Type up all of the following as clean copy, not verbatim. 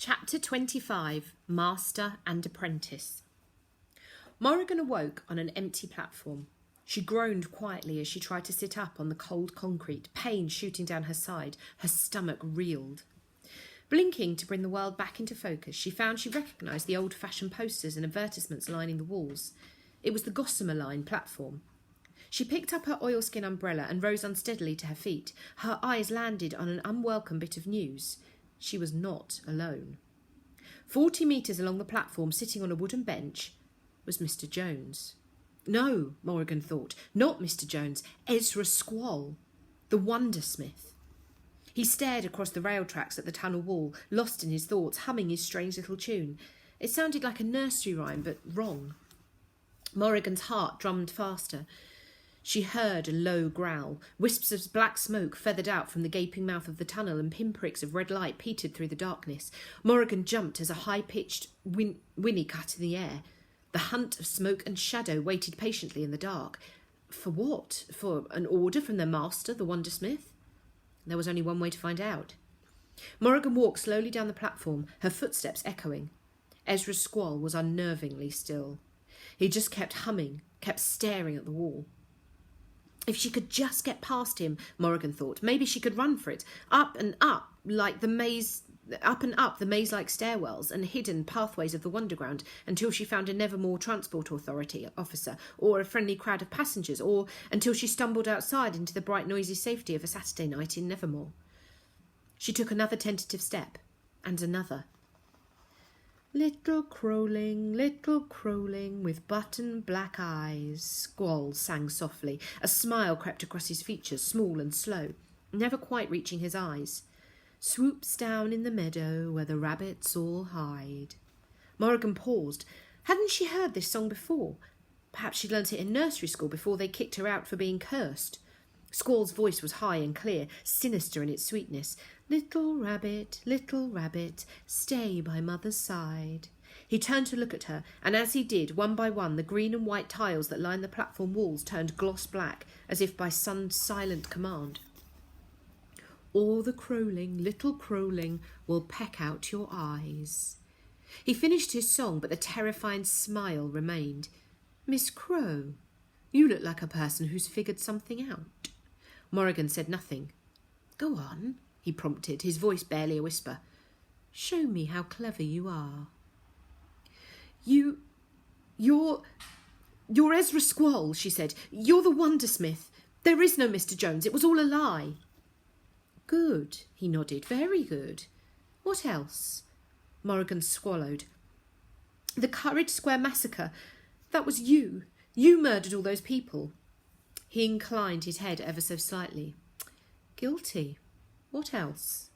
Chapter 25, Master and Apprentice. Morrigan awoke on an empty platform. She groaned quietly as she tried to sit up on the cold concrete, pain shooting down her side. Her stomach reeled. Blinking to bring the world back into focus, she found she recognised the old-fashioned posters and advertisements lining the walls. It was the Gossamer Line platform. She picked up her oilskin umbrella and rose unsteadily to her feet. Her eyes landed on an unwelcome bit of news. She was not alone. 40 metres along the platform, sitting on a wooden bench, was Mr. Jones. No, Morrigan thought, not Mr. Jones, Ezra Squall, the Wondersmith. He stared across the rail tracks at the tunnel wall, lost in his thoughts, humming his strange little tune. It sounded like a nursery rhyme, but wrong. Morrigan's heart drummed faster. She heard a low growl. Wisps of black smoke feathered out from the gaping mouth of the tunnel, and pinpricks of red light petered through the darkness. Morrigan jumped as a high-pitched whinny cut in the air. The hunt of smoke and shadow waited patiently in the dark. For what? For an order from their master, the Wondersmith? There was only one way to find out. Morrigan walked slowly down the platform, her footsteps echoing. Ezra Squall was unnervingly still. He just kept humming, kept staring at the wall. If she could just get past him, Morrigan thought, maybe she could run for it, up and up the maze-like stairwells and hidden pathways of the Wonderground until she found a Nevermoor Transport Authority officer or a friendly crowd of passengers, or until she stumbled outside into the bright, noisy safety of a Saturday night in Nevermoor. She took another tentative step, and another. Little crowling with button black eyes, Squall sang softly. A smile crept across his features, small and slow, never quite reaching his eyes. Swoops down in the meadow where the rabbits all hide. Morrigan paused. Hadn't she heard this song before? Perhaps she'd learnt it in nursery school before they kicked her out for being cursed. Squall's voice was high and clear, sinister in its sweetness. Little rabbit, stay by mother's side. He turned to look at her, and as he did, one by one, the green and white tiles that lined the platform walls turned gloss black, as if by some silent command. All the little crowling, will peck out your eyes. He finished his song, but the terrifying smile remained. Miss Crow, you look like a person who's figured something out. Morrigan said nothing. Go on, he prompted, his voice barely a whisper. Show me how clever you are. You're Ezra Squall, she said. You're the Wondersmith. There is no Mr. Jones. It was all a lie. Good, he nodded. Very good. What else? Morrigan swallowed. The Courage Square massacre. That was you. You murdered all those people. He inclined his head ever so slightly. Guilty. What else?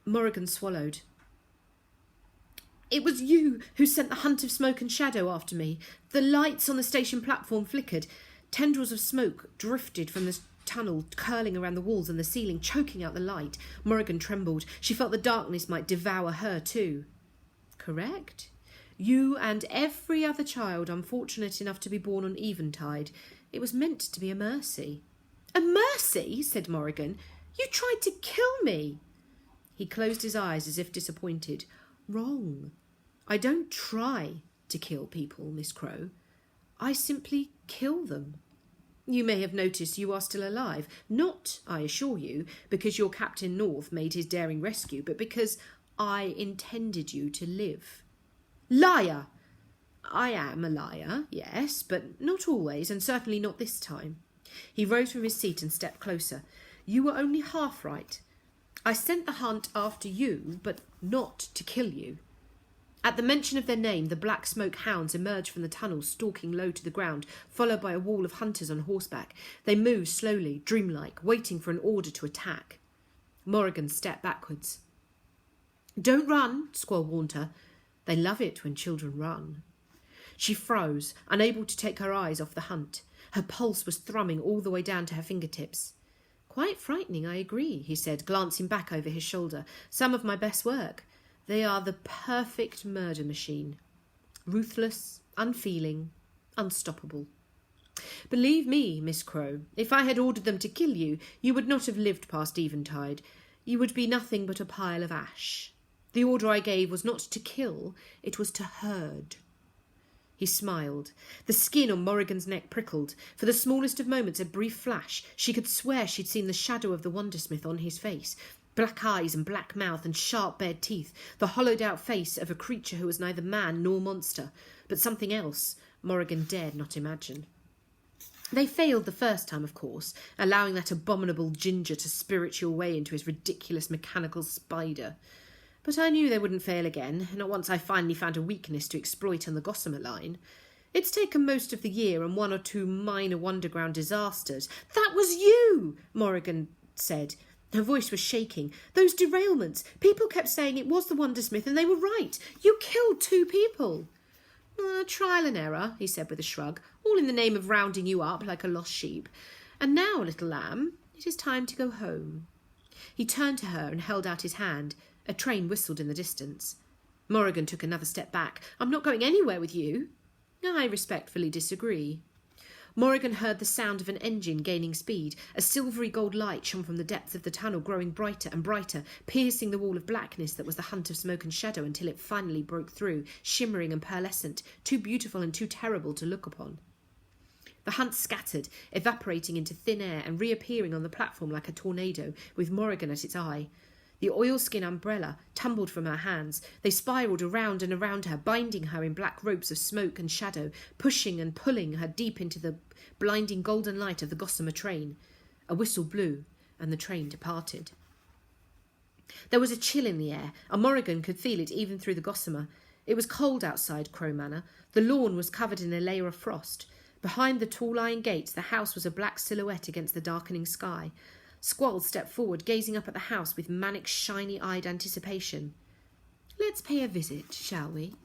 Morrigan swallowed. It was you who sent the hunt of smoke and shadow after me. The lights on the station platform flickered. Tendrils of smoke drifted from the tunnel, curling around the walls and the ceiling, choking out the light. Morrigan trembled. She felt the darkness might devour her too. Correct? You and every other child unfortunate enough to be born on eventide. It was meant to be a mercy. A mercy? Said Morrigan. You tried to kill me. He closed his eyes as if disappointed. Wrong. I don't try to kill people, Miss Crow. I simply kill them. You may have noticed you are still alive. Not, I assure you, because your Captain North made his daring rescue, but because I intended you to live. Liar! I am a liar, yes, but not always, and certainly not this time. He rose from his seat and stepped closer. You were only half right. I sent the hunt after you, but not to kill you. At the mention of their name, the black smoke hounds emerged from the tunnel, stalking low to the ground, followed by a wall of hunters on horseback. They moved slowly, dreamlike, waiting for an order to attack. Morrigan stepped backwards. Don't run, Squall warned her. They love it when children run. She froze, unable to take her eyes off the hunt. Her pulse was thrumming all the way down to her fingertips. Quite frightening, I agree, he said, glancing back over his shoulder. Some of my best work. They are the perfect murder machine. Ruthless, unfeeling, unstoppable. Believe me, Miss Crow, if I had ordered them to kill you, you would not have lived past eventide. You would be nothing but a pile of ash. The order I gave was not to kill, it was to herd. He smiled. The skin on Morrigan's neck prickled. For the smallest of moments, a brief flash, she could swear she'd seen the shadow of the Wondersmith on his face. Black eyes and black mouth and sharp bared teeth, the hollowed-out face of a creature who was neither man nor monster, but something else Morrigan dared not imagine. They failed the first time, of course, allowing that abominable ginger to spiritual way into his ridiculous mechanical spider. But I knew they wouldn't fail again, not once I finally found a weakness to exploit on the Gossamer Line. It's taken most of the year and one or two minor Wonderground disasters. "That was you!" Morrigan said. Her voice was shaking. "Those derailments. People kept saying it was the Wondersmith, and they were right. You killed 2 people. Trial and error," he said with a shrug, "all in the name of rounding you up like a lost sheep. And now, little lamb, it is time to go home." He turned to her and held out his hand. A train whistled in the distance. Morrigan took another step back. "I'm not going anywhere with you." "I respectfully disagree." Morrigan heard the sound of an engine gaining speed. A silvery gold light shone from the depths of the tunnel, growing brighter and brighter, piercing the wall of blackness that was the hunt of smoke and shadow until it finally broke through, shimmering and pearlescent, too beautiful and too terrible to look upon. The hunt scattered, evaporating into thin air and reappearing on the platform like a tornado, with Morrigan at its eye. The oilskin umbrella tumbled from her hands. They spiralled around and around her, binding her in black ropes of smoke and shadow, pushing and pulling her deep into the blinding golden light of the gossamer train. A whistle blew, and the train departed. There was a chill in the air, and Morrigan could feel it even through the gossamer. It was cold outside Crow Manor. The lawn was covered in a layer of frost. Behind the tall iron gates, the house was a black silhouette against the darkening sky. Squall stepped forward, gazing up at the house with manic, shiny-eyed anticipation. "Let's pay a visit, shall we?"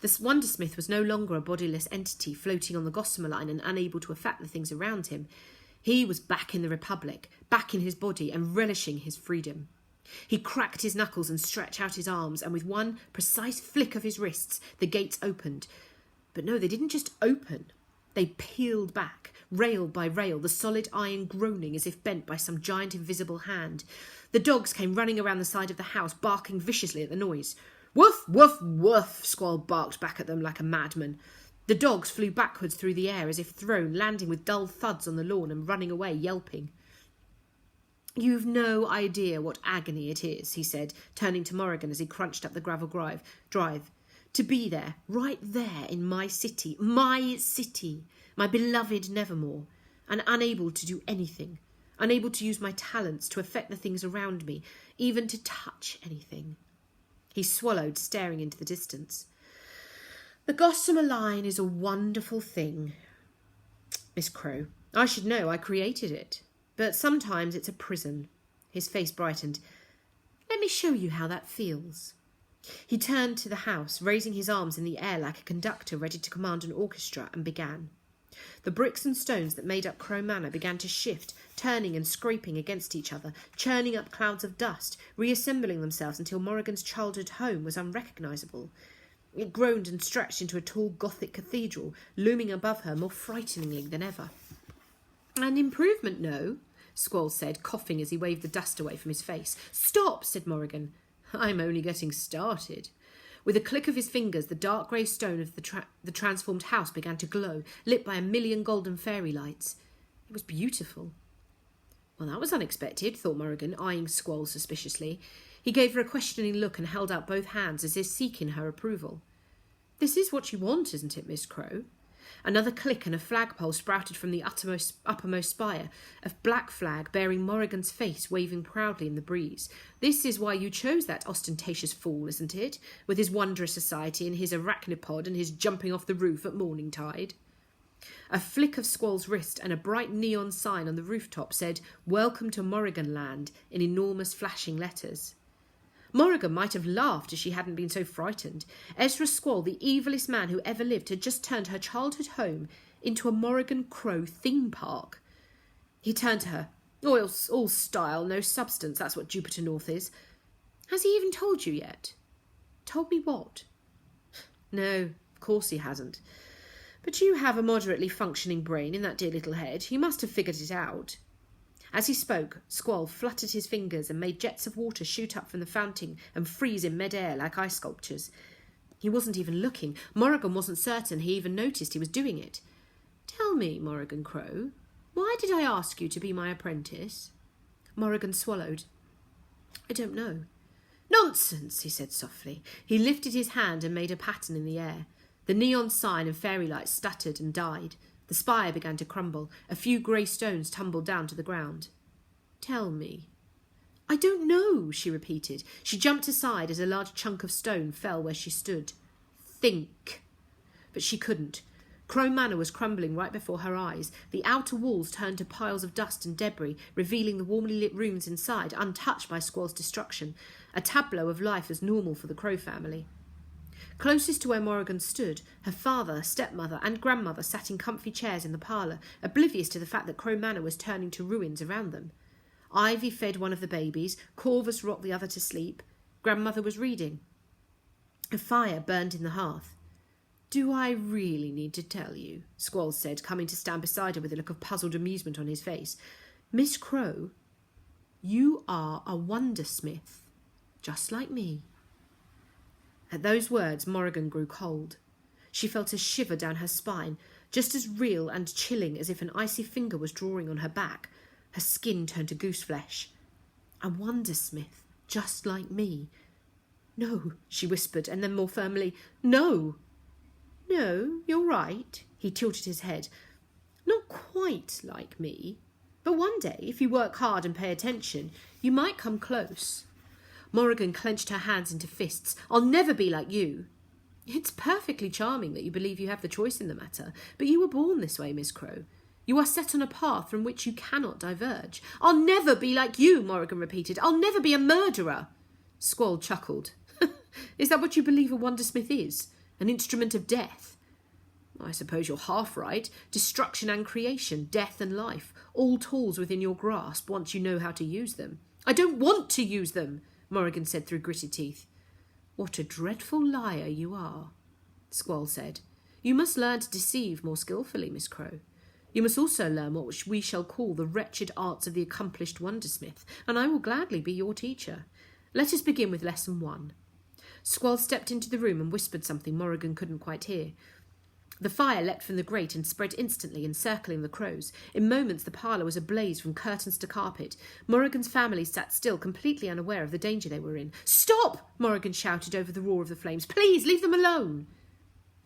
The Wondersmith was no longer a bodiless entity floating on the Gossamer Line and unable to affect the things around him. He was back in the Republic, back in his body and relishing his freedom. He cracked his knuckles and stretched out his arms, and with one precise flick of his wrists, the gates opened. But no, they didn't just open. They peeled back, rail by rail, the solid iron groaning as if bent by some giant invisible hand. The dogs came running around the side of the house, barking viciously at the noise. "Woof, woof, woof," Squall barked back at them like a madman. The dogs flew backwards through the air as if thrown, landing with dull thuds on the lawn and running away, yelping. "You've no idea what agony it is," he said, turning to Morrigan as he crunched up the gravel drive. "To be there, right there in my city, my beloved Nevermoor, and unable to do anything, unable to use my talents to affect the things around me, even to touch anything." He swallowed, staring into the distance. "The Gossamer Line is a wonderful thing, Miss Crow. I should know, I created it. But sometimes it's a prison." His face brightened. "Let me show you how that feels." He turned to the house, raising his arms in the air like a conductor ready to command an orchestra, and began. The bricks and stones that made up Crow Manor began to shift, turning and scraping against each other, churning up clouds of dust, reassembling themselves until Morrigan's childhood home was unrecognisable. It groaned and stretched into a tall Gothic cathedral, looming above her more frighteningly than ever. "An improvement, no?" Squall said, coughing as he waved the dust away from his face. "Stop," said Morrigan. "I'm only getting started." With a click of his fingers, the dark grey stone of the transformed house began to glow, lit by a million golden fairy lights. It was beautiful. "Well, that was unexpected," thought Morrigan, eyeing Squall suspiciously. He gave her a questioning look and held out both hands as if seeking her approval. "This is what you want, isn't it, Miss Crow?" Another click and a flagpole sprouted from the uppermost spire, a black flag bearing Morrigan's face waving proudly in the breeze. "This is why you chose that ostentatious fool, isn't it? With his wondrous society and his arachnopod and his jumping off the roof at morning tide." A flick of Squall's wrist and a bright neon sign on the rooftop said, "Welcome to Morrigan Land," in enormous flashing letters. Morrigan might have laughed if she hadn't been so frightened. Ezra Squall, the evilest man who ever lived, had just turned her childhood home into a Morrigan Crow theme park. He turned to her. All style, no substance, that's what Jupiter North is. "Has he even told you yet?" "Told me what?" "No, of course he hasn't. But you have a moderately functioning brain in that dear little head. You must have figured it out." As he spoke, Squall fluttered his fingers and made jets of water shoot up from the fountain and freeze in mid-air like ice sculptures. He wasn't even looking. Morrigan wasn't certain he even noticed he was doing it. "Tell me, Morrigan Crow, why did I ask you to be my apprentice?" Morrigan swallowed. "I don't know." "Nonsense," he said softly. He lifted his hand and made a pattern in the air. The neon sign of fairy lights stuttered and died. The spire began to crumble. A few grey stones tumbled down to the ground. "Tell me." "I don't know," she repeated. She jumped aside as a large chunk of stone fell where she stood. "Think." But she couldn't. Crow Manor was crumbling right before her eyes. The outer walls turned to piles of dust and debris, revealing the warmly lit rooms inside, untouched by Squall's destruction. A tableau of life as normal for the Crow family. Closest to where Morrigan stood, her father, stepmother and grandmother sat in comfy chairs in the parlour, oblivious to the fact that Crow Manor was turning to ruins around them. Ivy fed one of the babies, Corvus rocked the other to sleep. Grandmother was reading. A fire burned in the hearth. "Do I really need to tell you?" Squall said, coming to stand beside her with a look of puzzled amusement on his face. "Miss Crow, you are a wondersmith, just like me." At those words, Morrigan grew cold. She felt a shiver down her spine, just as real and chilling as if an icy finger was drawing on her back. Her skin turned to goose flesh. "A wondersmith, just like me." "No," she whispered, and then more firmly, "No." "No, you're right." He tilted his head. "Not quite like me. But one day, if you work hard and pay attention, you might come close." Morrigan clenched her hands into fists. "I'll never be like you." "It's perfectly charming that you believe you have the choice in the matter, but you were born this way, Miss Crow. You are set on a path from which you cannot diverge." "I'll never be like you," Morrigan repeated. "I'll never be a murderer." Squall chuckled. "Is that what you believe a wondersmith is? An instrument of death?" "I suppose you're half right. Destruction and creation, death and life, all tools within your grasp once you know how to use them." "I don't want to use them," Morrigan said through gritted teeth. "What a dreadful liar you are," Squall said. "You must learn to deceive more skillfully, Miss Crow. You must also learn what we shall call the wretched arts of the accomplished wondersmith, and I will gladly be your teacher. Let us begin with lesson 1. Squall stepped into the room and whispered something Morrigan couldn't quite hear. The fire leapt from the grate and spread instantly, encircling the crows. In moments the parlour was ablaze from curtains to carpet. Morrigan's family sat still, completely unaware of the danger they were in. "Stop!" Morrigan shouted over the roar of the flames. "Please, leave them alone."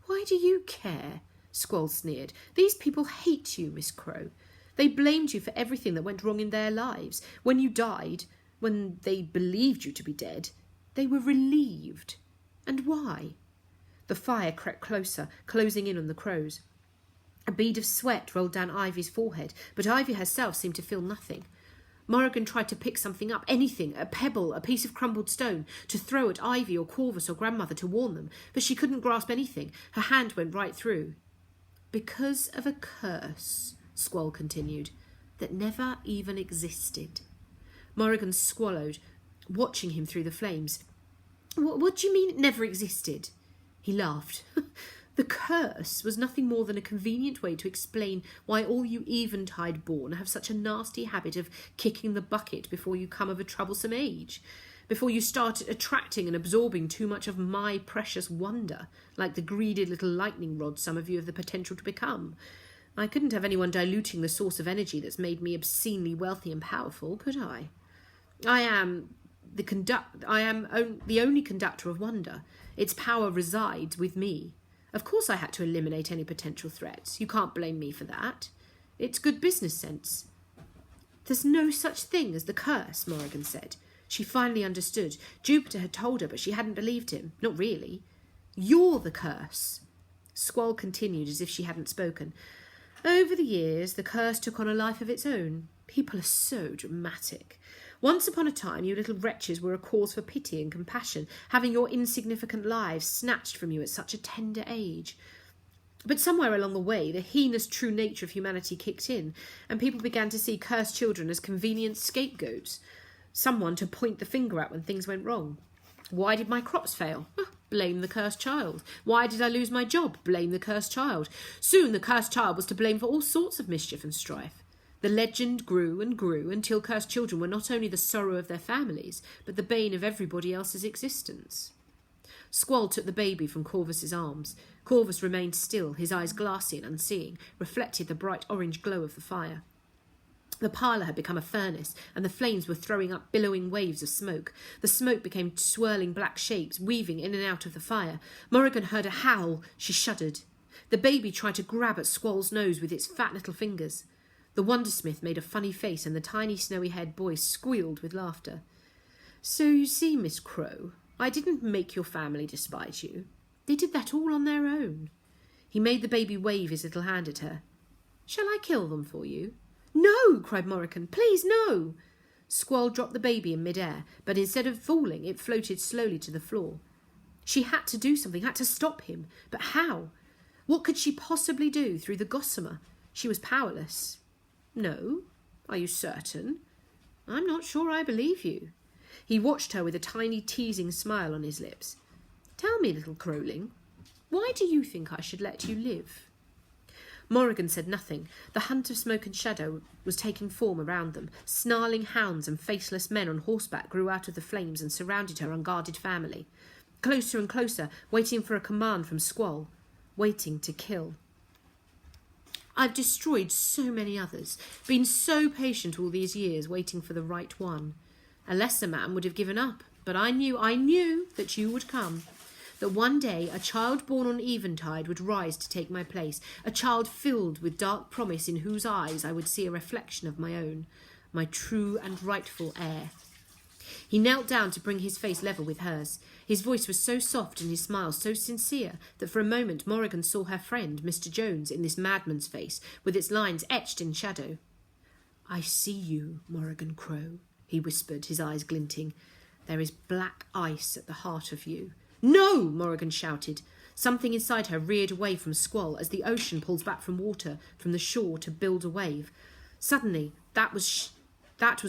"Why do you care?" Squall sneered. "These people hate you, Miss Crow. They blamed you for everything that went wrong in their lives. When you died, when they believed you to be dead, they were relieved. And why?" The fire crept closer, closing in on the crows. A bead of sweat rolled down Ivy's forehead, but Ivy herself seemed to feel nothing. Morrigan tried to pick something up, anything, a pebble, a piece of crumbled stone, to throw at Ivy or Corvus or grandmother to warn them, but she couldn't grasp anything. Her hand went right through. "Because of a curse," Squall continued, "that never even existed." Morrigan swallowed, watching him through the flames. What do you mean it never existed?" He laughed. "The curse was nothing more than a convenient way to explain why all you eventide-born have such a nasty habit of kicking the bucket before you come of a troublesome age, before you start attracting and absorbing too much of my precious wonder, like the greedy little lightning rod some of you have the potential to become. I couldn't have anyone diluting the source of energy that's made me obscenely wealthy and powerful, could I? I am the only conductor of wonder. Its power resides with me. Of course I had to eliminate any potential threats. You can't blame me for that. It's good business sense." "There's no such thing as the curse," Morrigan said. She finally understood. Jupiter had told her, but she hadn't believed him. Not really. "You're the curse." Squall continued as if she hadn't spoken. "Over the years, the curse took on a life of its own. People are so dramatic. Once upon a time, you little wretches were a cause for pity and compassion, having your insignificant lives snatched from you at such a tender age. But somewhere along the way, the heinous true nature of humanity kicked in, and people began to see cursed children as convenient scapegoats, someone to point the finger at when things went wrong. Why did my crops fail? Blame the cursed child. Why did I lose my job? Blame the cursed child. Soon the cursed child was to blame for all sorts of mischief and strife. The legend grew and grew until cursed children were not only the sorrow of their families, but the bane of everybody else's existence. Squall took the baby from Corvus's arms. Corvus remained still, his eyes glassy and unseeing, reflected the bright orange glow of the fire. The parlour had become a furnace, and the flames were throwing up billowing waves of smoke. The smoke became swirling black shapes, weaving in and out of the fire. Morrigan heard a howl. She shuddered. The baby tried to grab at Squall's nose with its fat little fingers. The Wondersmith made a funny face, and the tiny snowy-haired boy squealed with laughter. "So you see, Miss Crow, I didn't make your family despise you. They did that all on their own." He made the baby wave his little hand at her. "Shall I kill them for you?" "No!" cried Morrigan. "Please, no!" Squall dropped the baby in mid-air, but instead of falling, it floated slowly to the floor. She had to do something, had to stop him. But how? What could she possibly do through the gossamer? She was powerless. "No? Are you certain?" "I'm not sure I believe you." He watched her with a tiny teasing smile on his lips. "Tell me, little crowling, why do you think I should let you live?" Morrigan said nothing. The hunt of smoke and shadow was taking form around them. Snarling hounds and faceless men on horseback grew out of the flames and surrounded her unguarded family. Closer and closer, waiting for a command from Squall. Waiting to kill. "I've destroyed so many others, been so patient all these years waiting for the right one. A lesser man would have given up, but I knew that you would come. That one day a child born on eventide would rise to take my place, a child filled with dark promise in whose eyes I would see a reflection of my own, my true and rightful heir." He knelt down to bring his face level with hers. His voice was so soft and his smile so sincere that for a moment Morrigan saw her friend, Mr. Jones, in this madman's face, with its lines etched in shadow. "I see you, Morrigan Crow," he whispered, his eyes glinting. "There is black ice at the heart of you." "No!" Morrigan shouted. Something inside her reared away from Squall as the ocean pulls back from water from the shore to build a wave. Suddenly, that was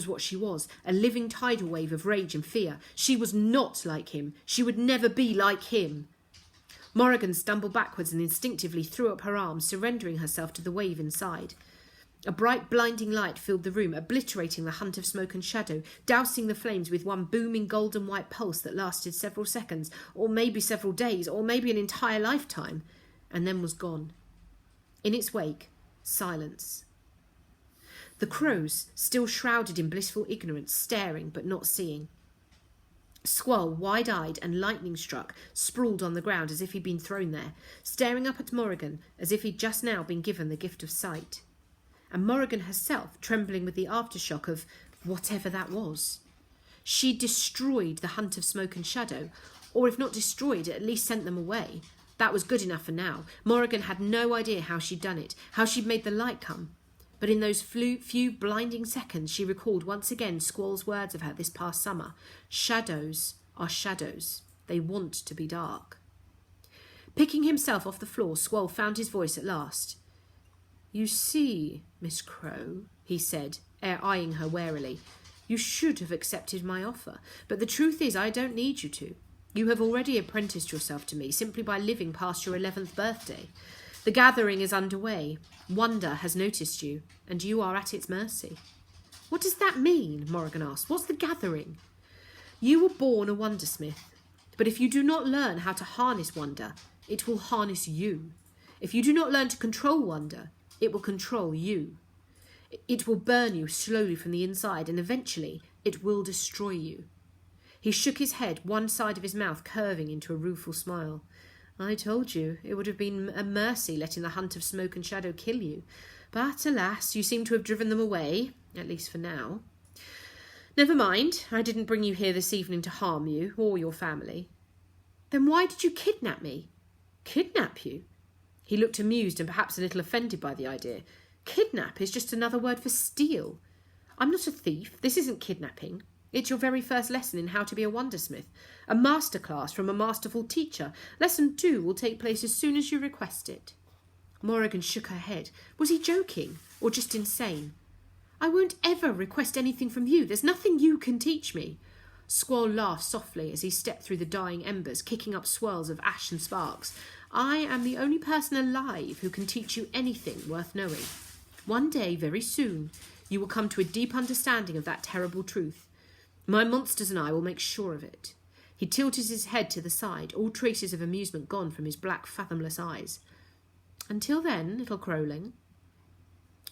what she was, a living tidal wave of rage and fear. She was not like him. She would never be like him. Morrigan stumbled backwards and instinctively threw up her arms, surrendering herself to the wave inside. A bright, blinding light filled the room, obliterating the hunt of smoke and shadow, dousing the flames with one booming golden white pulse that lasted several seconds, or maybe several days, or maybe an entire lifetime, and then was gone. In its wake, silence. The crows, still shrouded in blissful ignorance, staring but not seeing. Squall, wide-eyed and lightning-struck, sprawled on the ground as if he'd been thrown there, staring up at Morrigan as if he'd just now been given the gift of sight. And Morrigan herself, trembling with the aftershock of whatever that was. She destroyed the hunt of smoke and shadow, or if not destroyed, at least sent them away. That was good enough for now. Morrigan had no idea how she'd done it, how she'd made the light come. But in those few blinding seconds, she recalled once again Squall's words of her this past summer. Shadows are shadows. They want to be dark. Picking himself off the floor, Squall found his voice at last. "You see, Miss Crow," he said, eyeing her warily, "you should have accepted my offer. But the truth is I don't need you to. You have already apprenticed yourself to me simply by living past your 11th birthday. The gathering is underway. Wonder has noticed you, and you are at its mercy." "What does that mean?" Morrigan asked. "What's the gathering?" "You were born a Wondersmith, but if you do not learn how to harness wonder, it will harness you. If you do not learn to control wonder, it will control you. It will burn you slowly from the inside, and eventually it will destroy you." He shook his head, one side of his mouth curving into a rueful smile. "I told you it would have been a mercy letting the hunt of smoke and shadow kill you. But alas, you seem to have driven them away, at least for now. Never mind, I didn't bring you here this evening to harm you or your family." "Then why did you kidnap me?" "Kidnap you?" He looked amused and perhaps a little offended by the idea. "Kidnap is just another word for steal. I'm not a thief. This isn't kidnapping. It's your very first lesson in how to be a Wondersmith. A masterclass from a masterful teacher. Lesson 2 will take place as soon as you request it." Morrigan shook her head. Was he joking or just insane? "I won't ever request anything from you. There's nothing you can teach me." Squall laughed softly as he stepped through the dying embers, kicking up swirls of ash and sparks. "I am the only person alive who can teach you anything worth knowing." One day, very soon, you will come to a deep understanding of that terrible truth. My monsters and I will make sure of it." He tilted his head to the side, all traces of amusement gone from his black, fathomless eyes. "Until then, little crowling."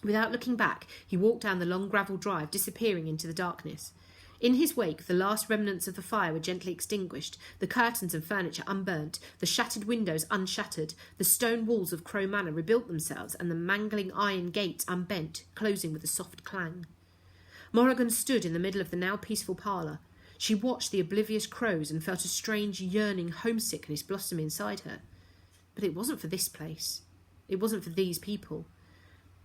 Without looking back, he walked down the long gravel drive, disappearing into the darkness. In his wake, the last remnants of the fire were gently extinguished, the curtains and furniture unburnt, the shattered windows unshattered, the stone walls of Crow Manor rebuilt themselves, and the mangling iron gates unbent, closing with a soft clang. Morrigan stood in the middle of the now peaceful parlour. She watched the oblivious crows and felt a strange, yearning homesickness blossom inside her. But it wasn't for this place. It wasn't for these people.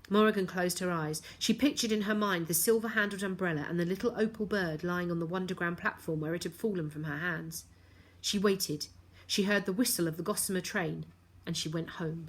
Morrigan closed her eyes. She pictured in her mind the silver-handled umbrella and the little opal bird lying on the Wonderground platform where it had fallen from her hands. She waited. She heard the whistle of the gossamer train, and she went home.